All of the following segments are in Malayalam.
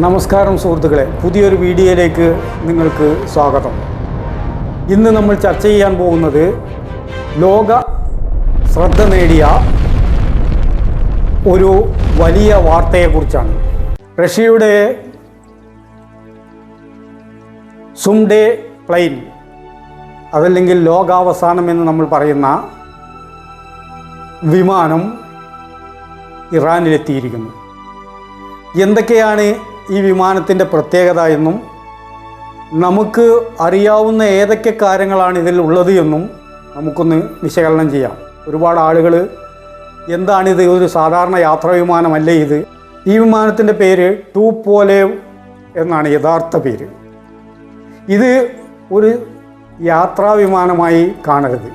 നമസ്കാരം സുഹൃത്തുക്കളെ, പുതിയൊരു വീഡിയോയിലേക്ക് നിങ്ങൾക്ക് സ്വാഗതം. ഇന്ന് നമ്മൾ ചർച്ച ചെയ്യാൻ പോകുന്നത് ലോക ശ്രദ്ധ നേടിയ ഒരു വലിയ വാർത്തയെക്കുറിച്ചാണ്. റഷ്യയുടെ സുംഡേ പ്ലെയിൻ, അതല്ലെങ്കിൽ ലോകാവസാനം എന്ന് നമ്മൾ പറയുന്ന വിമാനം ഇറാനിലെത്തിയിരിക്കുന്നു. എന്തൊക്കെയാണ് ഈ വിമാനത്തിൻ്റെ പ്രത്യേകത എന്നും നമുക്ക് അറിയാവുന്ന ഏതൊക്കെ കാര്യങ്ങളാണ് ഇതിൽ ഉള്ളത് എന്നും നമുക്കൊന്ന് വിശകലനം ചെയ്യാം. ഒരുപാട് ആളുകൾ എന്താണിത്, ഒരു സാധാരണ യാത്രാ വിമാനമല്ലേ ഇത്? ഈ വിമാനത്തിൻ്റെ പേര് ടൂപോലേവ് എന്നാണ് യഥാർത്ഥ പേര്. ഇത് ഒരു യാത്രാ വിമാനമായി കാണരുത്,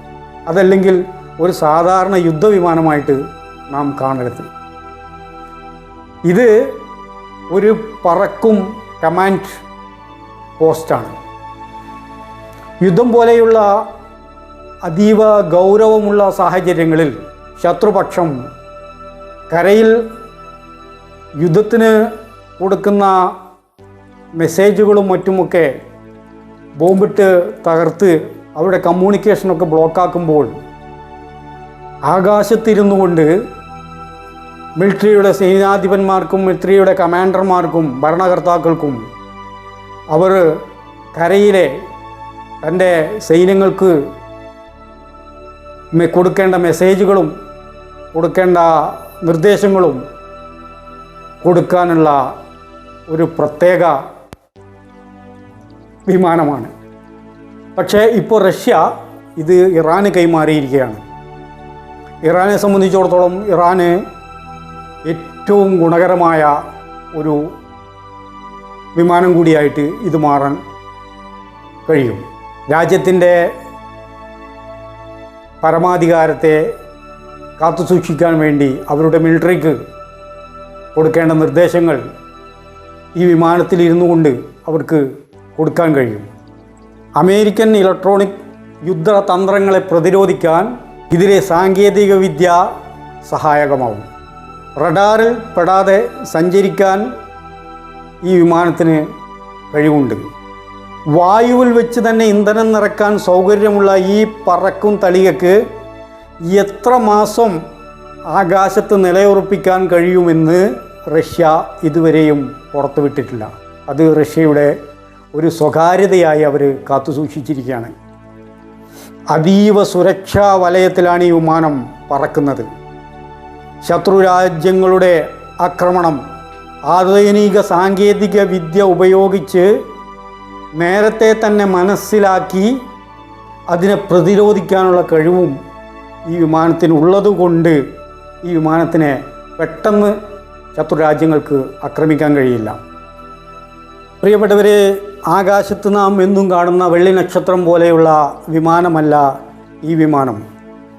അതല്ലെങ്കിൽ ഒരു സാധാരണ യുദ്ധവിമാനമായിട്ട് നാം കാണരുത്. ഇത് ഒരു പറക്കും കമാൻഡ് പോസ്റ്റാണ്. യുദ്ധം പോലെയുള്ള അതീവ ഗൗരവമുള്ള സാഹചര്യങ്ങളിൽ ശത്രുപക്ഷം കരയിൽ യുദ്ധത്തിന് കൊടുക്കുന്ന മെസ്സേജുകളും മറ്റുമൊക്കെ ബോംബിട്ട് തകർത്ത് അവരുടെ കമ്മ്യൂണിക്കേഷനൊക്കെ ബ്ലോക്കാക്കുമ്പോൾ ആകാശത്തിരുന്നു കൊണ്ട് മിലിറ്ററിയുടെ സൈന്യാധിപന്മാർക്കും മിലിറ്ററിയുടെ കമാൻഡർമാർക്കും ഭരണകർത്താക്കൾക്കും അവർ കരയിലെ തൻ്റെ സൈന്യങ്ങൾക്ക് കൊടുക്കേണ്ട മെസ്സേജുകളും കൊടുക്കേണ്ട നിർദ്ദേശങ്ങളും കൊടുക്കാനുള്ള ഒരു പ്രത്യേക വിമാനമാണ്. പക്ഷേ ഇപ്പോൾ റഷ്യ ഇത് ഇറാന് കൈമാറിയിരിക്കുകയാണ്. ഇറാനെ സംബന്ധിച്ചിടത്തോളം ഇറാന് ഏറ്റവും ഗുണകരമായ ഒരു വിമാനം കൂടിയായിട്ട് ഇത് മാറാൻ കഴിയും. രാജ്യത്തിൻ്റെ പരമാധികാരത്തെ കാത്തുസൂക്ഷിക്കാൻ വേണ്ടി അവരുടെ മിലിറ്ററിക്ക് കൊടുക്കേണ്ട നിർദ്ദേശങ്ങൾ ഈ വിമാനത്തിൽ ഇരുന്നു കൊണ്ട് അവർക്ക് കൊടുക്കാൻ കഴിയും. അമേരിക്കൻ ഇലക്ട്രോണിക് യുദ്ധതന്ത്രങ്ങളെ പ്രതിരോധിക്കാൻ ഇതിലെ സാങ്കേതിക വിദ്യ സഹായകമാവും. റഡാറിൽ പെടാതെ സഞ്ചരിക്കാൻ ഈ വിമാനത്തിന് കഴിവുണ്ട്. വായുവിൽ വെച്ച് തന്നെ ഇന്ധനം നിറക്കാൻ സൗകര്യമുള്ള ഈ പറക്കും തളികയ്ക്ക് എത്ര മാസം ആകാശത്ത് നിലയുറപ്പിക്കാൻ കഴിയുമെന്ന് റഷ്യ ഇതുവരെയും പുറത്തുവിട്ടിട്ടില്ല. അത് റഷ്യയുടെ ഒരു സ്വകാര്യതയായി അവർ കാത്തുസൂക്ഷിച്ചിരിക്കുകയാണ്. അതീവ സുരക്ഷാ വലയത്തിലാണ് ഈ വിമാനം പറക്കുന്നത്. ശത്രു രാജ്യങ്ങളുടെ ആക്രമണം ആധുനിക സാങ്കേതിക വിദ്യ ഉപയോഗിച്ച് നേരത്തെ തന്നെ മനസ്സിലാക്കി അതിനെ പ്രതിരോധിക്കാനുള്ള കഴിവും ഈ വിമാനത്തിന് ഉള്ളതുകൊണ്ട് ഈ വിമാനത്തിനെ പെട്ടെന്ന് ശത്രു രാജ്യങ്ങൾക്ക് ആക്രമിക്കാൻ കഴിയില്ല. പ്രിയപ്പെട്ടവരെ, ആകാശത്ത് നാം എന്നും കാണുന്ന വെള്ളി നക്ഷത്രം പോലെയുള്ള വിമാനമല്ല ഈ വിമാനം.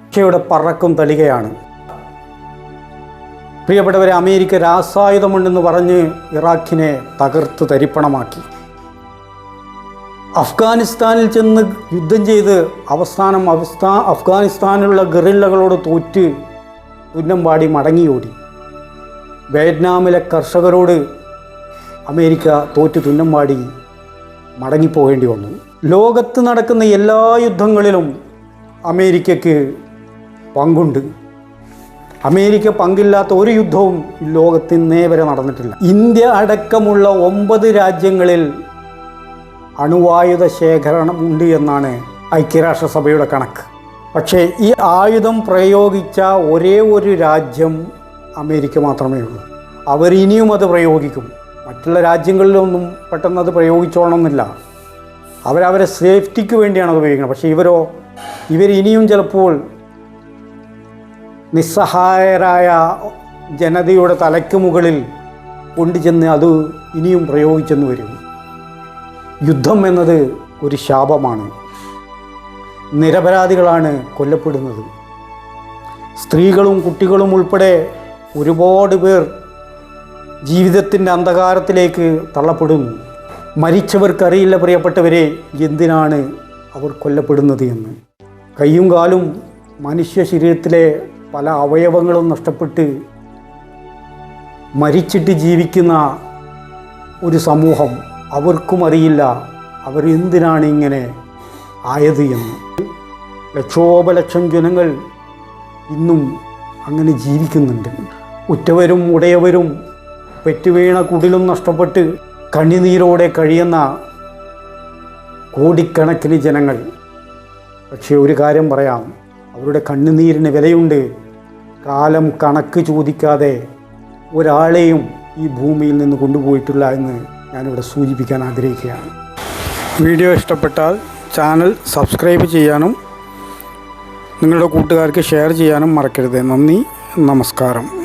റഷ്യയുടെ പറക്കും തളികയാണ്. പ്രിയപ്പെട്ടവരെ, അമേരിക്ക രാസായുധമുണ്ടെന്ന് പറഞ്ഞ് ഇറാഖിനെ തകർത്ത് തരിപ്പണമാക്കി. അഫ്ഗാനിസ്ഥാനിൽ ചെന്ന് യുദ്ധം ചെയ്ത് അവസാനം അഫ്ഗാനിസ്ഥാനിലുള്ള ഗറില്ലകളോട് തോറ്റ് തുന്നമ്പാടി മടങ്ങിയോടി. വിയറ്റ്നാമിലെ കർഷകരോട് അമേരിക്ക തോറ്റ് തുന്നമ്പാടി മടങ്ങിപ്പോകേണ്ടി വന്നു. ലോകത്ത് നടക്കുന്ന എല്ലാ യുദ്ധങ്ങളിലും അമേരിക്കയ്ക്ക് പങ്കുണ്ട്. അമേരിക്ക പങ്കില്ലാത്ത ഒരു യുദ്ധവും ലോകത്ത് ഇന്നേ വരെ നടന്നിട്ടില്ല. ഇന്ത്യ അടക്കമുള്ള 9 രാജ്യങ്ങളിൽ അണുവായുധ ശേഖരണം ഉണ്ട് എന്നാണ് ഐക്യരാഷ്ട്രസഭയുടെ കണക്ക്. പക്ഷേ ഈ ആയുധം പ്രയോഗിച്ച ഒരേ ഒരു രാജ്യം അമേരിക്ക മാത്രമേ ഉള്ളൂ. അവർ ഇനിയും അത് പ്രയോഗിക്കും. മറ്റുള്ള രാജ്യങ്ങളിലൊന്നും പെട്ടെന്ന് അത് പ്രയോഗിച്ചോളണമെന്നില്ല. അവരവരെ സേഫ്റ്റിക്ക് വേണ്ടിയാണ് അത് ഉപയോഗിക്കുന്നത്. പക്ഷേ ഇവരിനിയും ചിലപ്പോൾ നിസ്സഹായരായ ജനതയുടെ തലയ്ക്ക് മുകളിൽ കൊണ്ടുചെന്ന് അത് ഇനിയും പ്രയോഗിച്ചെന്ന് വരും. യുദ്ധം എന്നത് ഒരു ശാപമാണ്. നിരപരാധികളാണ് കൊല്ലപ്പെടുന്നത്. സ്ത്രീകളും കുട്ടികളും ഉൾപ്പെടെ ഒരുപാട് പേർ ജീവിതത്തിൻ്റെ അന്ധകാരത്തിലേക്ക് തള്ളപ്പെടുന്നു. മരിച്ചവർക്കറിയില്ല പ്രിയപ്പെട്ടവരെ, എന്തിനാണ് അവർ കൊല്ലപ്പെടുന്നത് എന്ന്. കൈയും കാലും മനുഷ്യ ശരീരത്തിലെ പല അവയവങ്ങളും നഷ്ടപ്പെട്ട് മരിച്ചിട്ട് ജീവിക്കുന്ന ഒരു സമൂഹം, അവർക്കും അറിയില്ല അവരെന്തിനാണ് ഇങ്ങനെ ആയത് എന്ന്. ലക്ഷോപലക്ഷം ജനങ്ങൾ ഇന്നും അങ്ങനെ ജീവിക്കുന്നുണ്ട്. ഉറ്റവരും ഉടയവരും പെറ്റുവീണ കുടിലും നഷ്ടപ്പെട്ട് കണ്ണുനീരോടെ കഴിയുന്ന കോടിക്കണക്കിന് ജനങ്ങൾ. പക്ഷേ ഒരു കാര്യം പറയാം, അവരുടെ കണ്ണുനീരിന് വിലയുണ്ട്. കാലം കണക്ക് ചോദിക്കാതെ ഒരാളെയും ഈ ഭൂമിയിൽ നിന്ന് കൊണ്ടുപോയിട്ടില്ല എന്ന് ഞാനിവിടെ സൂചിപ്പിക്കാൻ ആഗ്രഹിക്കുകയാണ്. വീഡിയോ ഇഷ്ടപ്പെട്ടാൽ ചാനൽ സബ്സ്ക്രൈബ് ചെയ്യാനും നിങ്ങളുടെ കൂട്ടുകാർക്ക് ഷെയർ ചെയ്യാനും മറക്കരുത്. നന്ദി, നമസ്കാരം.